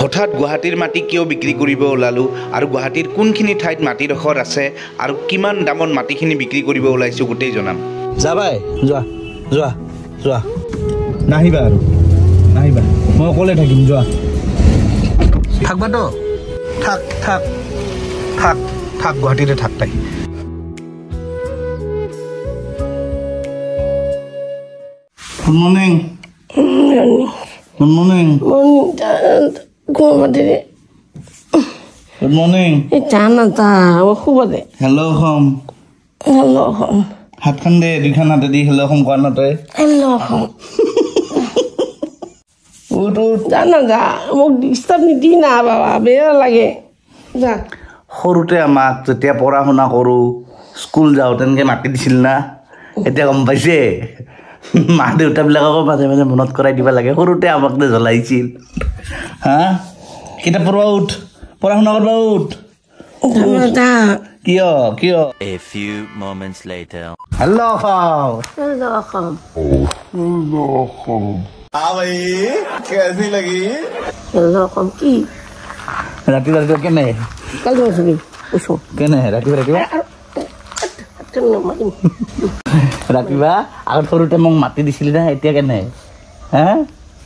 হঠাৎ গুৱাহাটীৰ মাটি কিয় বিক্ৰী কৰিব ওলালোঁ আৰু গুৱাহাটীৰ কোনখিনি ঠাইত মাটিডোখৰ আছে আৰু কিমান দামত মাটিখিনি বিক্ৰী কৰিব ওলাইছোঁ গোটেই জনাম। যাবাই যোৱা যোৱা যোৱা নাহিবা আৰু নাহিবা মই অকলে থাকিম যোৱা থাকবাতো থাক থাক থাক থাক গুৱাহাটীতে থাক তাই good morning good morning good morning hello' home Hello, home. হাত খান দে দুইখান হাতে দি হেল্ল' হোম কোৱা না তই Hello, home. উঠ উঠ জানা যা মোক ডিষ্টাৰ্ব নিদি না বাবা বেয়া লাগে যা সৰুতে আমাক যেতিয়া পঢ়া শুনা কৰোঁ স্কুল যাওঁ তেনেকৈ মাতি দিছিল না এতিয়া গম পাইছে মা দেউতাবিলাককো মাজে মাজে মনত কৰাই দিব লাগে সৰুতে আমাক যে জ্বলাইছিল হা কিতাপ পঢ়িব উঠ পঢ়া শুনা কৰিব উঠ জানা যা কিয় কিয় A few moments later. Hello' খাও Hello, home. हाँ भाई कैसी लगी Hello, home কি ৰাতিপুৱা ৰাতিপুৱা কেনে কাল বসবি উঠো কেনে ৰাতিপুৱা ৰাতিপুৱা ৰাতিপুৱা আগত সৰুতে মোক মাতি দিছিলি না এতিয়া কেনে হা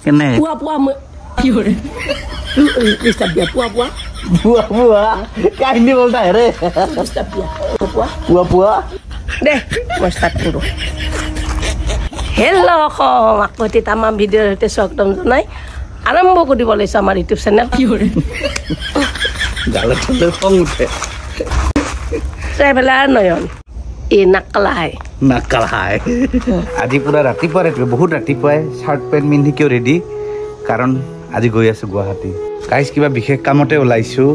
কেনে পুৱা পুৱা মই কি হৰে ডিষ্টাৰ্ব দিয়া পুৱা পুৱা পুৱা পুৱা কাহিনী বলতা হে ৰে ডিষ্টাৰ্ব দিয়া পুৱা পুৱা পুৱা দে মই ষ্টাৰ্ট কৰোঁ হেল্ল' অসম আকৌ এটি তামাম ভিডিঅ'ৰ সৈতে স্বাগতম জনাই আৰম্ভ কৰিব লৈছোঁ আমাৰ ইউটিউব চেনেল কি হৰে গালত খং উঠে ট্ৰেভেলাৰ নয়ন এই নাকলাই নাকালাই আজি পুৰা ৰাতিপুৱা ৰাতিপুৱা বহুত ৰাতিপুৱাই চাৰ্ট পেণ্ট পিন্ধি কিয় ৰেডি কাৰণ আজি গৈ আছোঁ গুৱাহাটী গাইজ কিবা বিশেষ কামতে ওলাইছোঁ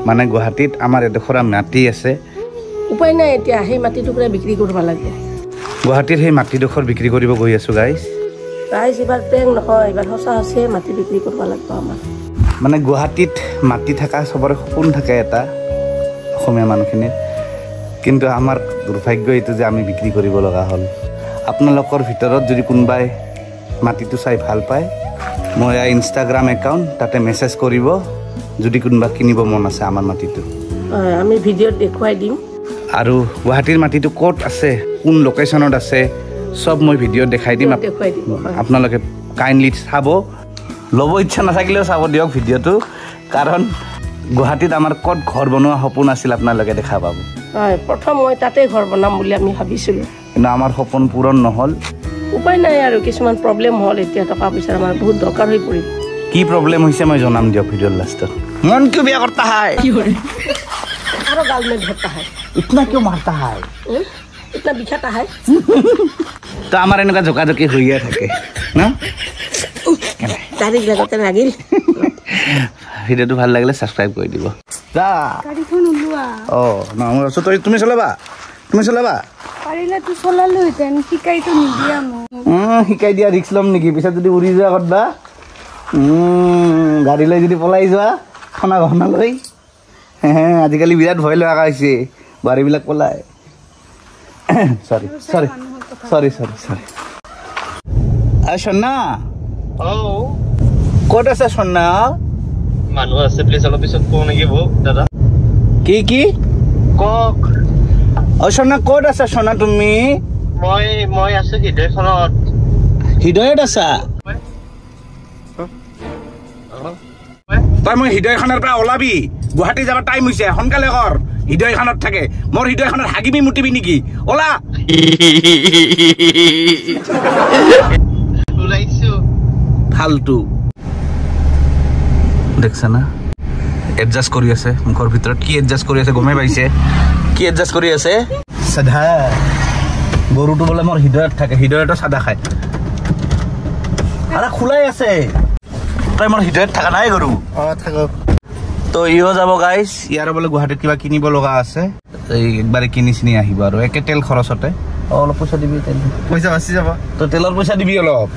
মানে গুৱাহাটীত আমাৰ এডোখৰা মাটি আছে উপায় নাই এতিয়া সেই মাটি টুকুৰা বিক্ৰী কৰিব লাগিব গুৱাহাটীৰ সেই মাটিডোখৰ বিক্ৰী কৰিব গৈ আছোঁ গাইজ ৰাইজ এইবাৰ প্ৰেং নহয় এইবাৰ সঁচা সঁচিয়ে মাটি বিক্ৰী কৰিব লাগিব আমাৰ মানে গুৱাহাটীত মাটি থকা চবৰে সপোন থাকে এটা অসমীয়া মানুহখিনিৰ কিন্তু আমাৰ দুৰ্ভাগ্য এইটো যে আমি বিক্ৰী কৰিব লগা হ'ল আপোনালোকৰ ভিতৰত যদি কোনোবাই মাটিটো চাই ভাল পায় মই ইনষ্টাগ্ৰাম একাউণ্ট তাতে মেছেজ কৰিব যদি কোনোবা কিনিব মন আছে আমাৰ মাটিটো আমি ভিডিঅ'ত দেখুৱাই দিম আৰু গুৱাহাটীৰ মাটিটো ক'ত আছে কোন লোকেশ্যনত আছে চব মই ভিডিঅ'ত দেখাই দিম দেখুৱাই দিব আপোনালোকে কাইণ্ডলি চাব ল'ব ইচ্ছা নাথাকিলেও চাব দিয়ক ভিডিঅ'টো কাৰণ গুৱাহাটীত আমাৰ ক'ত ঘৰ বনোৱা সপোন আছিল আপোনালোকে দেখা পাব হয় প্ৰথম মই তাতে ঘৰ বনাম বুলি আমি ভাবিছিলোঁ কিন্তু আমাৰ সপোন পূৰণ নহ'ল উপায় নাই আৰু কিছুমান প্ৰব্লেম হ'ল এতিয়া টকা পইচাৰ আমাৰ বহুত দৰকাৰ হৈ পৰিব কি প্ৰব্লেম হৈছে মই জনাম দিয়ক ভিডিঅ'ৰ লাষ্টত মন কিয় বেয়া কৰতা হাই কি হয় আৰু গাল মে ধৰতা হয় ইতনা কিয় মাৰতা হাই ইতনা বিষাতা হয় তো আমাৰ এনেকুৱা জোকাজোকি হৈয়ে থাকে ন তাৰিখ লগতে লাগিল ভিডিঅ'টো ভাল লাগিলে ছাবস্ক্ৰাইব কৰি দিব যা গাড়ীখন ওলোৱা অঁ ন মই আছোঁ তই তুমি চলাবা পাৰিলেতো চলালোহেঁতেন শিকাইতো নিদিয়া মোক শিকাই দিয়া ৰিক্স ল'ম নেকি পিছত যদি উৰি যোৱা ক'ৰবা গাড়ী লৈ যদি পলাই যোৱা খনা গহনা লৈ আজিকালি বিৰাট ভয় লগা হৈছে বোৱাৰীবিলাক পলাই চৰি সন্না ক'ত আছে সন্না মানুহ আছে প্লিজ অলপ পিছত কওঁ নেকি বৌ দাদা কি কওক সন্না ক'ত আছা সন্না তুমি মই আছো হৃদয়খনত হৃদয়ত আছা তই মই হৃদয়খনৰ পৰা ওলাবি গুৱাহাটী যাব টাইম হৈছে সোনকালে কৰ হৃদয়খনত থাকে মোৰ হৃদয়খনত হাগিবি মুতিবি নেকি ওলা ওলাইছো ফালতু দেখছা না এডজাষ্ট কৰি আছে মুখৰ ভিতৰত কি এডজাষ্ট কৰি আছে গমেই পাইছে কি এডজাষ্ট কৰি আছে সাধা গৰুটো বোলে মোৰ হৃদয়ত থাকে হৃদয়তো সাদা খায় আৰে খোলাই আছে তই মোৰ হৃদয়ত থকা নাই গৰু থাকক তো ইও যাব গাইজ ইয়াৰ বোলে গুৱাহাটীত কিবা কিনিব লগা আছে এই একবাৰে কিনি চিনি আহিব আৰু একে তেল খৰচতে অলপ পইচা দিবি তেল পইচা বাচি যাব তো তেলৰ পইচা দিবি অলপ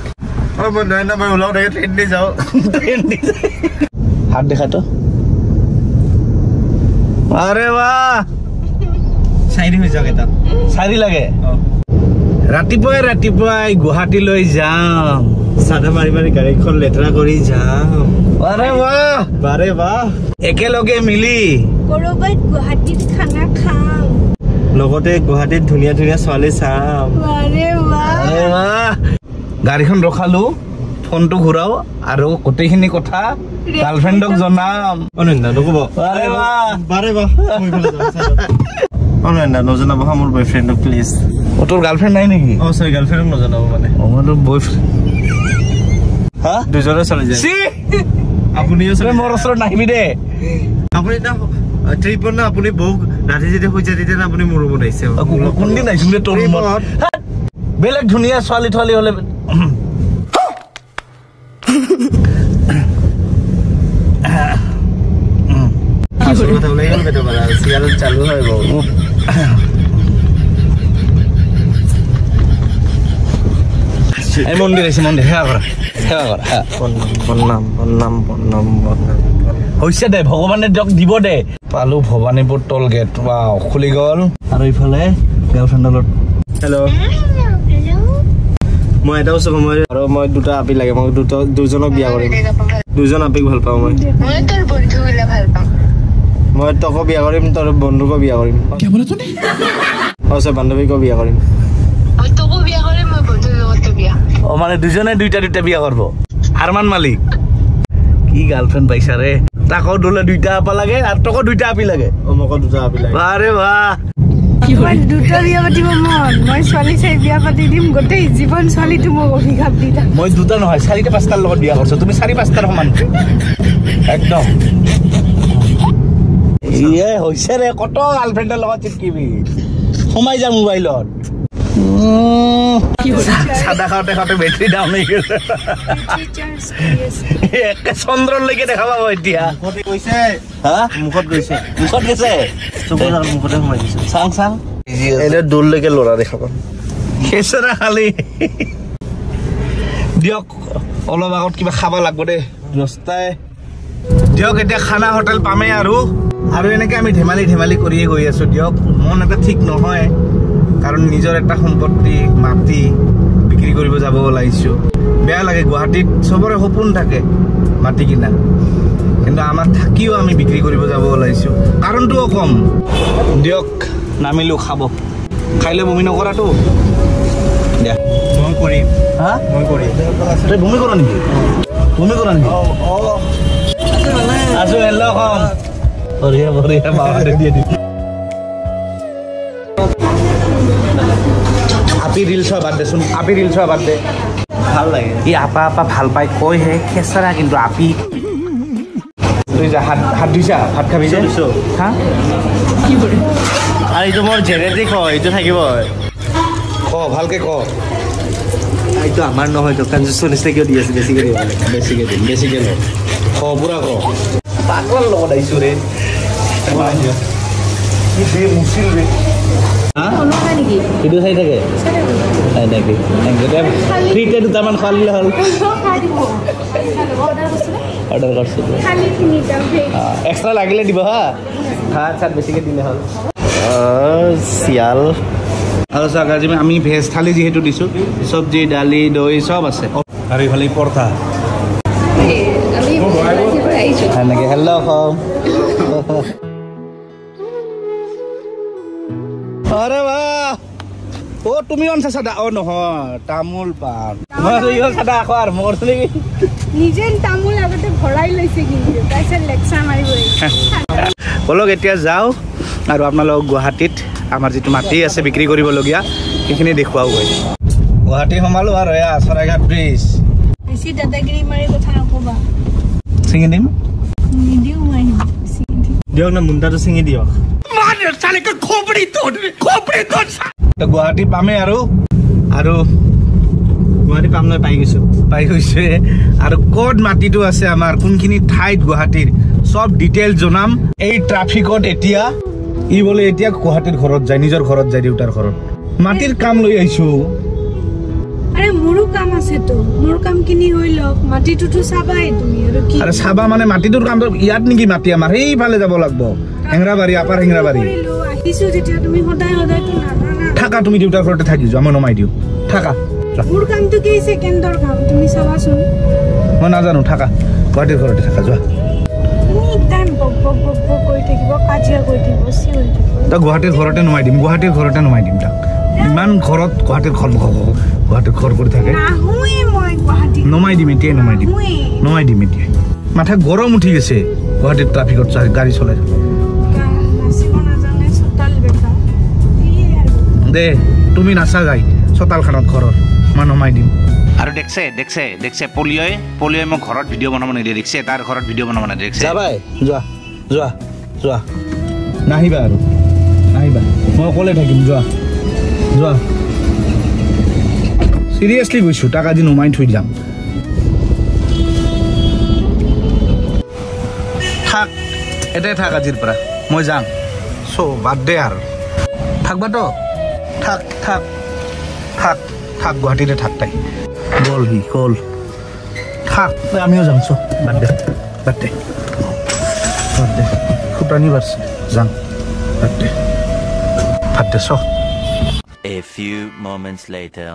মই নহয় না মই ওলাও থাকে ট্ৰেইন দি যাওঁ হাত দেখা তো আৰে বাহ চাইৰি হৈ যাওক এটা চাৰি লাগে ৰাতিপুৱাই গুৱাহাটীলৈ যাম চাদা মাৰি মাৰি গাড়ীখন লেতেৰা কৰি যাম আৰে বাহ একেলগে মিলি কৰবাত গুৱাহাটীত খানা খাম লগতে গুৱাহাটীত ধুনীয়া ধুনীয়া ছোৱালী চাম আৰে বাহ গাড়ীখন ৰখালো ফোনটো ঘূৰাও আৰু গোটেইখিনি কথা গাৰ্লফ্ৰেণ্ডক জনাম অনন্যা নকব বাৰে বাহ অনন্যা নজনাব হা মোৰ বয়ফ্ৰেণ্ডক প্লিজ তোৰ গাৰ্লফ্ৰেণ্ড নাই নেকি সৰি গাৰ্লফ্ৰেণ্ডক নজনাব মানে মোৰ বয়ফ্ৰেণ্ড হা দুজনে চলি যায় আপুনিও চলে মোৰ ওচৰত নাহিবি দে আপুনি না ট্ৰিপত না আপুনি বহু ৰাতি যেতিয়া হৈ যায় তেতিয়া আপুনি মোৰ ৰুমত আহিছে কোনদিন আহিছো দে তোৰ ৰুমত বেলেগ ধুনীয়া ছোৱালী থোৱালী হলে কথা ওলাই গ'ল বেটা বালা চিগাৰেট চালু হয় বহু এই মন্দিৰ আহিছে মন্দিৰ সেৱা কৰা বন্নাম হৈছে দে ভগৱানে দিয়ক দিব দে পালো ভৱানীপুৰ টল গেট ৱাও খুলি গ'ল আৰু ইফালে গাৰ্লফ্ৰেণ্ডৰ হেল্ল' মই এটা বস্তু মই আৰু মই দুটা আপি লাগে মই দুজনক বিয়া কৰিম দুজন আপিক ভাল পাওঁ মই মই তোকো বিয়া কৰিম তোৰ বন্ধুকো বিয়া কৰিম বান্ধৱীকো বিয়া কৰিম অ মানে দুজনে দুইটা বিয়া কৰিব আৰমান মালিক কি গাৰ্লফ্ৰেণ্ড পাইছা ৰে তাকো দলে দুইটা আপা লাগে আৰু তোকো দুইটা আপি লাগে মোকো দুটা আপি লাগে আৰে বাহ মই দুটা বিয়া পাতিব মন মই ছোৱালী চাই বিয়া পাতি দিম গোটেই জীৱন ছোৱালীটো মোক অভিশাপ দি থাক মই দুটা নহয় 4-5টাৰ লগত বিয়া কৰিছো তুমি 4-5টাৰ সমান একদম ইয়ে হৈছে ৰে কত গাৰ্লফ্ৰেণ্ডৰ লগত চিটকিবি সোমাই যা মোবাইলত সাদা খাওঁতে বেটাৰী ডাউন হৈ গৈছে একে চন্দ্ৰলৈকে দেখা পাব এতিয়া মুখত গৈছে মুখতে সোমাই দিছে চাং এনে দূৰলৈকে ল'ৰা দেখা পাম খেচৰা খালি দিয়ক অলপ আগত কিবা খাব লাগব দে ৰাস্তাই দিয়ক এতিয়া খানা হোটেল পামেই আৰু এনেকে আমি ধেমালি কৰিয়ে গৈ আছো দিয়ক মন এটা ঠিক নহয় কাৰণ নিজৰ এটা সম্পত্তি মাটি বিক্ৰী কৰিব যাব ওলাইছো বেয়া লাগে গুৱাহাটীত চবৰে সপোন থাকে মাটি কিনা কিন্তু আমাৰ থাকিও আমি বিক্ৰী কৰিব যাব ওলাইছো কাৰণটোও কম দিয়ক নামিলো খাব খাইলে বমি নকৰাটো দিয়া মই কৰিম তই বমি কৰ নেকি আছো হেল্ল' কম বঢ়িয়া বাবাতে দিয়ে দি আপি ৰিলছ বাদ দেচোন ভাল লাগে ই আপা ভাল পাই কয়হে খেচৰা কিন্তু আপি তুই যা হাত ধুইছা ভাত খাবি যে হা আৰু এইটো মোৰ জেনেটিক হয় এইটো থাকিব ক ভালকে ক এইটো আমাৰ নহয় তো কনজুচৰ নিচিনা কিয় দি আছে বেছিকে দিব লাগে বেছিকে ল ক পুৰা ক পাগল লগত আহিছো ৰে মুচিল ৰে ভিডিঅ' চাই থাকে ফ্ৰীতে দুটামান খোৱালে হ'ল অৰ্ডাৰ কৰিছোঁ এক্সট্ৰা লাগিলে দিব হা ভাত চাত বেছিকৈ দিলে হ'ল চিয়াল আৰু চাওক আজি আমি ভেজ থালি যিহেতু দিছোঁ চব্জি দালি দৈ চব আছে আৰু ইফালে পৰঠা এনেকৈ হেল্ল' খাওঁ আৰে বাহ অ তুমি অন চাদা অ নহয় তামোল পাণ মই চাদা আকৌ আৰম্ভ কৰিছো নেকি নিজে তামোল আগতে ভৰাই লৈছে কিন্তু তাৰপিছত লেকচাৰ মাৰিব বলক এতিয়া যাওঁ আৰু আপোনালোক গুৱাহাটীত আমাৰ যিটো মাটি আছে বিক্ৰী কৰিবলগীয়া সেইখিনি দেখুৱাওগৈ গুৱাহাটী সোমালো আৰু এয়া চৰাইঘাট ব্ৰিজ বেছি দাদাগিৰি মাৰি কথা নকবা ছিঙি দিম নিদিও মই দিয়ক না মুণ্ডাটো ছিঙি দিয়ক গুৱাহাটী পামেই আৰু গুৱাহাটী পাম নহয় পাই গৈছে আৰু ক'ত মাটিটো আছে আমাৰ কোনখিনি ঠাইত গুৱাহাটীৰ সব ডিটেইলছ জনাম এই ট্ৰাফিকত এতিয়া ই বোলে এতিয়া গুৱাহাটীৰ ঘৰত যায় নিজৰ ঘৰত যায় দেউতাৰ ঘৰত মাটিৰ কাম লৈ আহিছো আৰে মোৰো কাম আছে তো মোৰ কাম কিনি হৈ লওক মাটিটোতো চাবাই তুমি আৰু কি আৰে চাবা মানে মাটিটোৰ কাম ইয়াত নেকি মাটি আমাৰ সেইফালে যাব লাগিব হেংৰাবাৰী আপাৰ হেংৰাবাৰী আহিছো যেতিয়া তুমি সদায় তো নাজানা থাকা তুমি দেউতাৰ ঘৰতে থাকি যোৱা মই নমাই দিওঁ থাকা মোৰ কামটো কি ছেকেণ্ডৰ কাম তুমি চাবাচোন মই নাজানো থাকা গুৱাহাটীৰ ঘৰতে থাকা যোৱা তুমি টাইম বক বক বক বক কৰি থাকিব কাজিয়া কৰি থাকিব চিঞৰি থাকিব তই গুৱাহাটীৰ ঘৰতে নমাই দিম তাক ইমান ঘৰত গুৱাহাটীৰ ঘৰ কৰি থাকে নাহুৱে মই গুৱাহাটী নমাই দিম এতিয়াই নমাই দিম এতিয়া মাথা গৰম উঠি গৈছে গুৱাহাটীত ট্ৰাফিকত গাড়ী চলাই নাচিব নাজানে চোতাল বেকা দে তুমি নাচাগাই চোতালখনত ঘৰৰ মই নমাই দিম আৰু দেখছে পলিঅ'ই মোক ঘৰত ভিডিঅ' বনাব নিদিয়ে দেখছে তাৰ ঘৰত ভিডিঅ' বনাব নিদিয়ে দেখছে যাবাই যোৱা নাহিবা আৰু নাহিবা মই অকলে থাকিম যোৱা চিৰিয়াছলি গৈছোঁ তাক আজি নমাই থৈ যাম থাক এটাই থাক আজিৰ পৰা মই যাম বাদ দে আৰু থাকবাতো থাক গুৱাহাটীতে থাক তাই গ'ল থাক আমিও যাম বাদ দে ফুটানি বাঢ়ছে যাম বাদ দে A few moments later.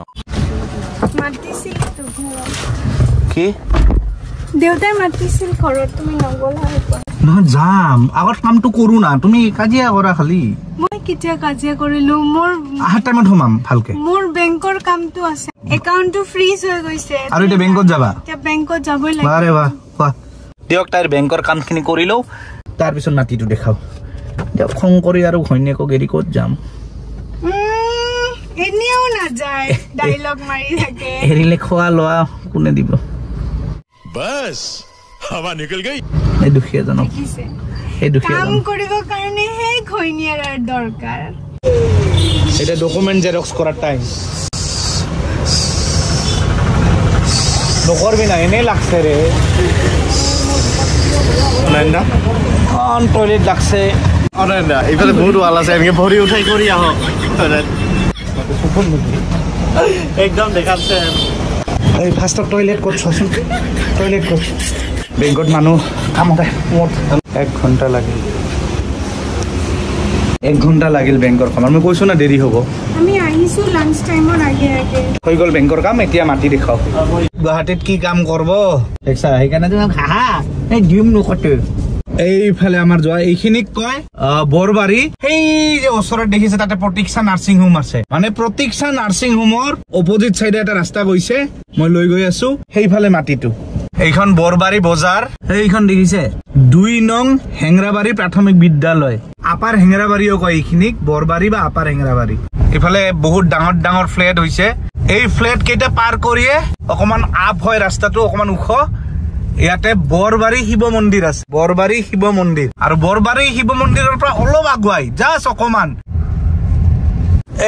মাতিছিল কি দেউতাই মাতিছিল ঘৰত তুমি নগলা নহয় যাম আগত কামটো কৰোঁ না তুমি কাজিয়া কৰা খালি মই কেতিয়া কাজিয়া কৰিলো মোৰ আহাৰ টাইমত সোমাম ভালকে মোৰ বেংকৰ কামটো আছে একাউণ্টটো ফ্ৰিজ হৈ গৈছে আৰু এতিয়া বেংকত যাবা এতিয়া বেংকত যাবই লাগিব বাৰে বাহ কোৱা দিয়ক তাইৰ বেংকৰ কামখিনি কৰি লওঁ তাৰপিছত মাটিটো দেখাওঁ দিয়ক খং কৰি আৰু ঘৈণীয়েকক এৰি ক'ত যাম এনেও নাযায় ডাইলগ মাৰি থাকে এৰিলে খোৱা লোৱা কোনে দিব बस हवा निकल गई এই দুখীয়াজনক দেখিছে এই কাম দুখীয়াজন কৰিব কাৰণে হে ঘৈণীয়াৰ দৰকাৰ এটা ডকুমেন্ট জেৰক্স কৰাৰ টাইম নকৰবি না এনেই লাগছে ৰে অনন্যা টয়লেট লাগছে অনন্যা এইফালে বহুত ৱাল আছে এনেকে ভৰি উঠাই কৰি আহক একদম দেখাচ্ছে এই ফাৰ্ষ্টত টয়লেট ক'ত চোৱাচোন টয়লেট ক'ত বেংকত মানুহ কামতে 1 ঘণ্টা লাগিল বেংকৰ কাম মই কৈছোঁ না দেৰি হ'ব আমি আহিছো লাঞ্চ টাইমৰ আগে আগে হৈ গ'ল বেংকৰ কাম এতিয়া মাতি দেখাওক গুৱাহাটীত কি কাম কৰিব দেখছা সেইকাৰণে তুমি হাহা এই ডিম নকটে এইফালে আমাৰ যোৱা এইখিনিক কয় বৰবাৰী সেই যে ওচৰত দেখিছে তাতে প্ৰতীক্ষা নাৰ্ছিং হোম আছে মানে প্ৰতীক্ষা নাৰ্ছিং হোমৰ অপজিট চাইডে এটা ৰাস্তা গৈছে মই লৈ গৈ আছো সেইফালে মাটিটো এইখন বৰবাৰী বজাৰ এইখন দেখিছে 2 নং হেংৰাবাৰী প্ৰাথমিক বিদ্যালয় আপাৰ হেংৰাবাৰীও কয় এইখিনিক বৰবাৰী বা আপাৰ হেংৰাবাৰী এইফালে বহুত ডাঙৰ ফ্লেট হৈছে এই ফ্লেট কেইটা পাৰ কৰিয়ে অকমান আপ হয় ৰাস্তাটো অকমান ওখ ইয়াতে বৰবাৰী শিৱ মন্দিৰ আছে বৰবাৰী শিৱ মন্দিৰ আৰু বৰবাৰী শিৱ মন্দিৰৰ পৰা অলপ আগুৱাই জাষ্ট অকমান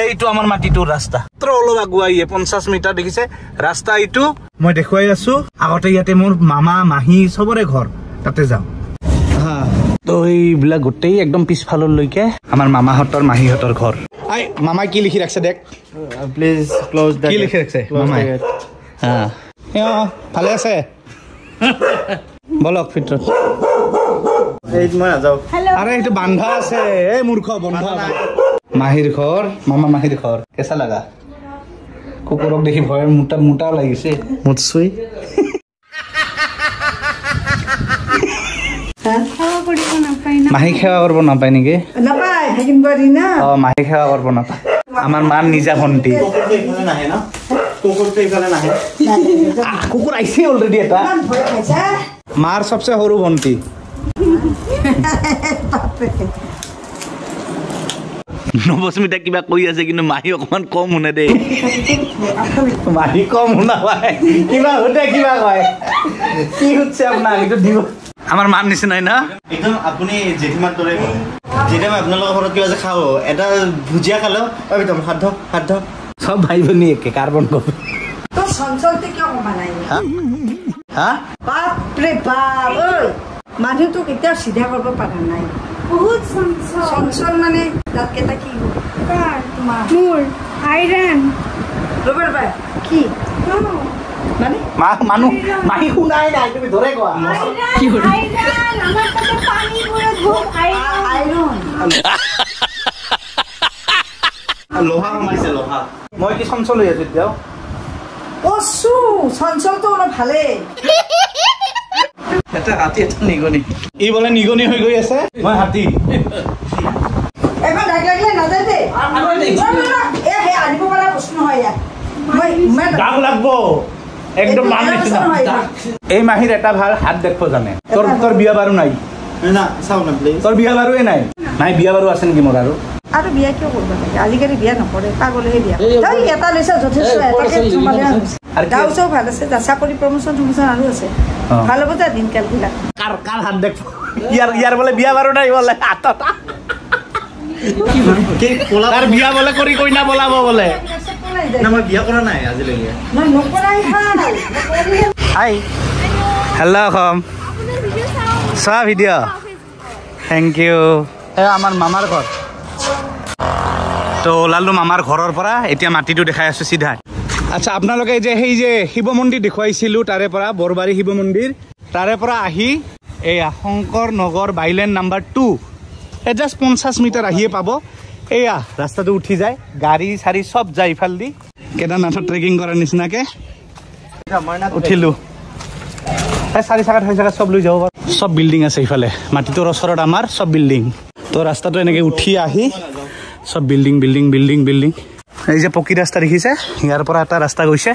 এইটো আমাৰ মাটিটোৰ ৰাস্তা অলপ আগুৱাই 50 মিটাৰ দেখিছে ৰাস্তা এইটো মই দেখুৱাই আছো আগতে ইয়াতে মোৰ মামা মাহী চবৰে ঘৰ তাতে যাওঁ তো এইবিলাক গোটেই একদম পিছফাললৈকে আমাৰ মামাহঁতৰ মাহীহঁতৰ ঘৰ মামাই কি লিখি ৰাখছে দেখ প্লিজ ক্লোজ কি লিখি ৰাখছে মামাই ভালে আছে বলক ভিতৰত এইত মই নাযাওঁ আৰে এইটো বান্ধা আছে এই মূৰ্খ বন্ধা মাহিৰ ঘৰ মামা মাহিৰ ঘৰ কেঁচা লাগা কুকুৰক দেখি ভয় মোটা লাগিছে মুতছুই খাওয়া কৰিব নাপায় না মাহী সেৱা কৰিব নাপায় নেকি নাপায় থাকিম পাৰি না মাহী সেৱা কৰিব নাপায় আমাৰ মাৰ নিজা ভণ্টি নাহে ন কুকুৰটো এইফালে নাহে কুকুৰ আহিছে অলৰেডি এটা মাৰ সবচে সৰু ভণ্টি নৱস্মিতা কিবা কৈ আছে কিন্তু মাহী অকমান কম শুনে দেই মাহী কম শুনা পায় কিবা শুনে কিবা কয় কি শুনছে আপোনাৰ এইটো দিব আমাৰ মান নিচিনাই না একদম আপুনি জেঠিমাৰ দৰে যেতিয়া মই আপোনালোকৰ ঘৰত কিবা যে খাওঁ এটা ভুজিয়া খালেও একদম সাধ্য সব ভাই ভনী একে কাৰ্বন কপি তো চঞ্চলতে কিয় কমা নাই হা বাপৰে বাপ ঐ মানুহটো কেতিয়াও চিধা কৰিব পৰা নাই বহুত চঞ্চল চঞ্চল মানে দাঁতকেইটা কি কাৰ তোমাৰ মোৰ আইৰণ ৰ'ব ৰ'বা কি মানে মানুহ মাহী শুনাই নাই তুমি ধৰে কোৱা আইৰণ আমাৰ তাতে পানীবোৰত বহুত আইৰণ আইৰণ লোহা সোমাইছে লোহা মই কি চঞ্চল হৈ আছো এতিয়াও কচু চঞ্চলটো অলপ ভালেই এটা হাতী এটা নিগনি ই বোলে নিগনি হৈ গৈ আছে মই হাতী এখন ডাক লাগিলে নাযায় দেই হে আনিব পৰা প্ৰশ্ন হয় ইয়াত দাগ লাগব একদম মান নিচিনা এই মাহিৰ এটা ভাল হাত দেখব জানে তোৰ বিয়া বাৰু নাই না চাও না প্লিজ তোৰ বিয়া বাৰুৱে নাই নাই বিয়া বাৰু আছে নেকি মোৰ আৰু বিয়া কিয় কৰিব লাগে আজিকালি বিয়া নকৰে পাগলেহে বিয়া তই এটা লৈছে যথেষ্ট এটাকে চম্ভালে গাঁও চব ভাল আছে চাকৰি প্ৰমোচন আৰু আছে ভাল হ'ব তাৰ দিনকাল বিলাক কাৰ হাত দেখব ইয়াৰ বোলে বিয়া বাৰু নাই বোলে হাতত তাৰ বিয়া বোলে কৰি কইনা বলাব বোলে না মই বিয়া কৰা নাই আজিলৈকে মই নকৰাই হাই হেল্ল' অসম চোৱা ভিডিঅ' থেংক ইউ আমাৰ মামাৰ ঘৰ তো ওলালো মামাৰ ঘৰৰ পৰা এতিয়া মাটিটো দেখাই আছো চিধা আচ্ছা আপোনালোকে যে সেই যে শিৱ মন্দিৰ দেখুৱাইছিলোঁ তাৰে পৰা বৰবাৰী শিৱ মন্দিৰ তাৰে পৰা আহি এয়া Shankar Nagar bylane number 2 just 50 metre আহিয়ে পাব এয়া ৰাস্তাটো উঠি যায় গাড়ী চাৰি চব যায় ইফালেদি কেদাৰনাথত ট্ৰেকিং কৰাৰ নিচিনাকে উঠিলোঁ চাৰি চাকাত হৈ চাকাত চব লৈ যাব পাৰোঁ চব বিল্ডিং আছে ইফালে মাটিটোৰ ওচৰত আমাৰ চব বিল্ডিং তো ৰাস্তাটো এনেকৈ উঠি আহি সব বিল্ডিং বিল্ডিং বিল্ডিং বিল্ডিং এই যে পকি ৰাস্তা দেখিছে ইয়াৰ পৰা এটা ৰাস্তা গৈছে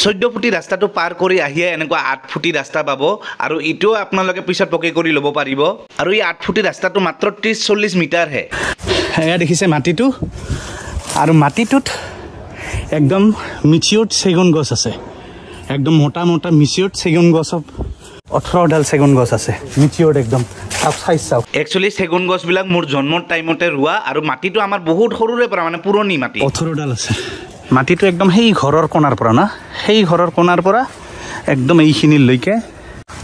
14 ফুটি ৰাস্তাটো পাৰ কৰি আহিয়ে এনেকুৱা 8 ফুটি ৰাস্তা পাব আৰু ইটো আপোনালোকে পিছত পকি কৰি ল'ব পাৰিব আৰু এই 8 ফুটি ৰাস্তাটো মাত্ৰ 30-40 মিটাৰ হে এয়া দেখিছে মাটিটো আৰু মাটিটোত একদম মিচিউট চেগুন গছ আছে একদম মোটা মোটা মিচিউট চেগুন গছ 18ডাল চেগুন গছ আছে মিচিউট একদম একচুৱেলি চেগুন গছবিলাক মোৰ জন্মৰ টাইমতে ৰোৱা আৰু মাটিটো আমাৰ বহুত সৰুৰে পৰা মানে পুৰণি মাটি 18ডাল আছে মাটিটো একদম সেই ঘৰৰ কোণাৰ পৰা না সেই ঘৰৰ কোণাৰ পৰা একদম এইখিনিলৈকে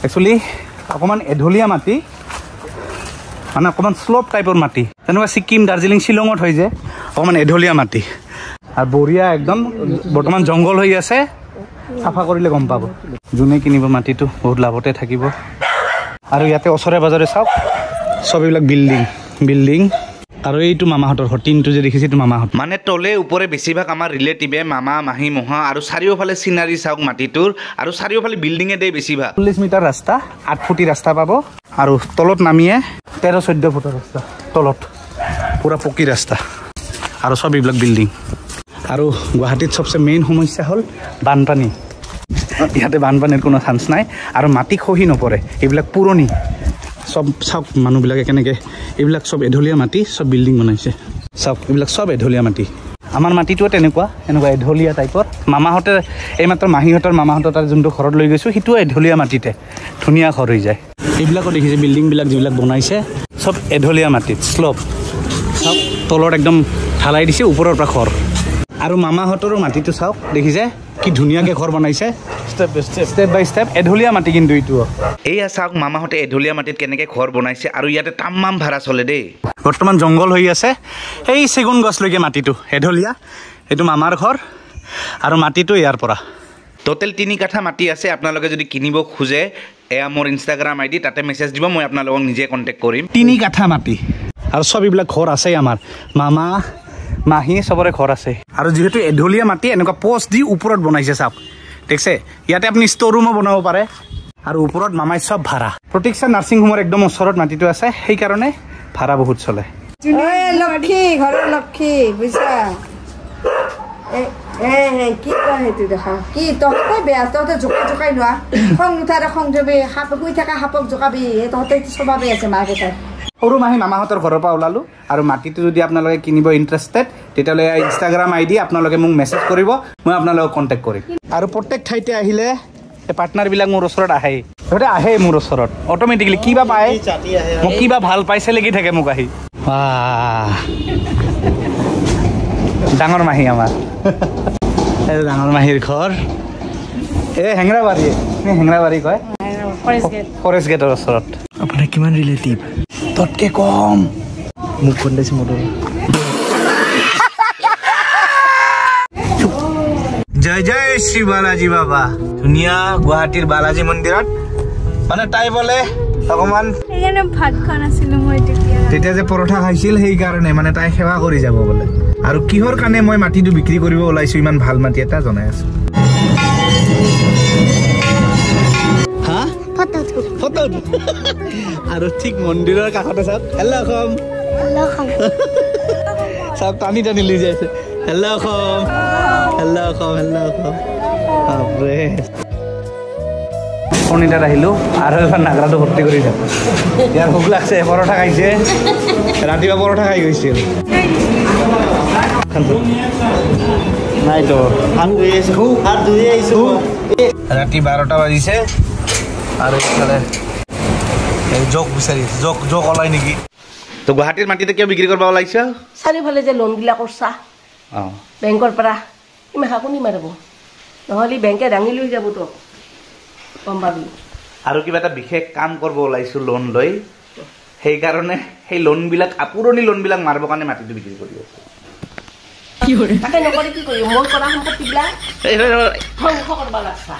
একচুৱেলি অকণমান এঢলীয়া মাটি মানে অকণমান শ্লোপ টাইপৰ মাটি তেনেকুৱা ছিকিম দাৰ্জিলিং শ্বিলঙত হৈ যায় অকণমান এঢলীয়া মাটি আৰু বঢ়িয়া একদম বৰ্তমান জংঘল হৈ আছে চাফা কৰিলে গম পাব যোনে কিনিব মাটিটো বহুত লাভতে থাকিব আৰু ইয়াতে ওচৰে পাজৰে চাওক সব এইবিলাক বিল্ডিং বিল্ডিং আৰু এইটো মামাহঁতৰ ঘৰ টিনটো যে দেখিছে এইটো মামাহঁত মানে তলে ওপৰে বেছিভাগ আমাৰ ৰিলেটিভে মামা মাহী মহা আৰু চাৰিওফালে চিনাৰী চাওক মাটিটোৰ আৰু চাৰিওফালে বিল্ডিঙে দেই বেছিভাগ 40 মিটাৰ ৰাস্তা 8 ফুটি ৰাস্তা পাব আৰু তলত নামিয়ে 13-14 ফুটৰ ৰাস্তা তলত পুৰা পকি ৰাস্তা আৰু সব এইবিলাক বিল্ডিং আৰু গুৱাহাটীত সবচে মেইন সমস্যা হ'ল বানপানী ইয়াতে বানপানীৰ কোনো চান্স নাই আৰু মাটি খহি নপৰে এইবিলাক পুৰণি সব চাওক মানুহবিলাকে কেনেকৈ এইবিলাক সব এঢলীয়া মাটি সব বিল্ডিং বনাইছে চাওক এইবিলাক সব এঢলীয়া মাটি আমাৰ মাটিটোও তেনেকুৱা এনেকুৱা এঢলীয়া টাইপৰ মামাহঁতে এইমাত্ৰ মাহীহঁতৰ মামাহঁতৰ তাৰ যোনটো ঘৰত লৈ গৈছোঁ সেইটোও এঢলীয়া মাটিতে ধুনীয়া ঘৰ হৈ যায় এইবিলাকো দেখিছে বিল্ডিংবিলাক যিবিলাক বনাইছে সব এঢলীয়া মাটিত শ্লোপ চাওক তলত একদম ঢালাই দিছে ওপৰৰ পৰা ঘৰ আৰু মামাহঁতৰো মাটিটো চাওক দেখিছে কি ধুনীয়াকৈ ঘৰ বনাইছে ষ্টেপ বাই ষ্টেপ এঢলীয়া মাটি কিন্তু এইটো এইয়া চাওক মামাহঁতে এঢলীয়া মাটিত কেনেকৈ ঘৰ বনাইছে আৰু ইয়াতে তামাম ভাড়া চলে দেই বৰ্তমান জংঘল হৈ আছে এই চেগুন গছলৈকে মাটিটো এঢলীয়া এইটো মামাৰ ঘৰ আৰু মাটিটো ইয়াৰ পৰা টোটেল 3 কাঠা মাটি আছে আপোনালোকে যদি কিনিব খোজে এয়া মোৰ ইনষ্টাগ্ৰাম আইডি তাতে মেছেজ দিব মই আপোনালোকক নিজে কণ্টেক্ট কৰিম 3 কাঠা মাটি আৰু সব এইবিলাক ঘৰ আছে আমাৰ মামা মাহী সবৰে ঘৰ আছে আৰু যেহেতু এঢলীয়া মাটি এনেকুৱা পোষ্ট দি ওপৰত বনাইছে চাওক দেখছে ইয়াতে আপুনি ষ্ট'ৰ ৰুমো বনাব পাৰে আৰু ওপৰত মামাই সব ভাড়া প্ৰতীক্ষা নাৰ্ছিং হোমৰ একদম ওচৰত মাটিটো আছে সেইকাৰণে ভাড়া বহুত চলে লক্ষী ঘৰৰ লক্ষী বুজিছা কি কয় সেইটো দেখা কি তহঁতে বেয়া তহঁতে জোকাই লোৱা খং নুঠাৰে খং যাবি সাপ শুই থকা সাপক জোকাবি তহঁতে স্বভাৱে আছে মাক এটাই সৰু মাহী মামাহঁতৰ ঘৰৰ পৰা ওলালোঁ আৰু মাটিটো যদি আপোনালোকে কিনিব ইণ্টাৰেষ্টেড তেতিয়াহ'লে ইনষ্টাগ্ৰাম আইডি আপোনালোকে মোক মেছেজ কৰিব মই আপোনালোকক কণ্টেক্ট কৰিম আৰু প্ৰত্যেক ঠাইতে আহিলে পাৰ্টনাৰবিলাক মোৰ ওচৰত আহেই সিহঁতে আহে মোৰ ওচৰত অট'মেটিকেলি কিবা পায় মোক কিবা ভাল পাইছে লাগি থাকে মোক আহি ডাঙৰ মাহী আমাৰ এই ডাঙৰ মাহীৰ ঘৰ এই হেঙৰাবাৰী কয় ফৰেষ্ট গেটৰ ওচৰত আপোনাৰ কিমান ৰিলেটিভ ততকে কম মোক কন্দাইছে মদৰ জয় জয় শ্ৰী বালাজী বাবা ধুনীয়া গুৱাহাটীৰ বালাজী মন্দিৰত মানে তাই বোলে অকমান সেইকাৰণে ভাত খোৱা নাছিলো মই তেতিয়া যে পৰঠা খাইছিল সেইকাৰণে মানে তাই সেৱা কৰি যাব বোলে আৰু কিহৰ কাৰণে মই মাটিটো বিক্ৰী কৰিব ওলাইছো ইমান ভাল মাটি এটা জনাই আছো হা ফটো আৰু ঠিক মন্দিৰৰ কাষতে চাওক হেল্ল' অসম চাওক টানি টানি লৈ যাই আছে hello' Assam hello' Assam hello' Assam বাপৰে কণীটাত আহিলোঁ আৰু এবাৰ নাগৰাটো ভৰ্তি কৰি থাকো ইয়াৰ ভোক লাগছে পৰঠা খাইছে ৰাতিপুৱা পৰঠা খাই গৈছিল নাইতো হাত ধুই আহিছো ৰাতি 12টা বাজিছে আৰু ইফালে জোক বিচাৰি জোক ওলাই নেকি তো গুৱাহাটীৰ মাটিতে কিয় বিক্ৰী কৰিব ওলাইছ চাৰিওফালে যে লোনবিলাক কৰছা বেংকৰ পৰা ইমান কোনে মাৰিব নহ'লে বেংকে দাঙি লৈ যাব তোক গম পাবি আৰু কিবা এটা বিশেষ কাম কৰিব ওলাইছোঁ লোন লৈ সেইকাৰণে সেই লোনবিলাক পুৰণি লোনবিলাক মাৰিবৰ কাৰণে মাটিটো বিক্ৰী কৰি আছোঁ তাকে নকৰি কি কৰিম মই কৰা সম্পত্তিবিলাক ধ্বংস কৰিব লাগছা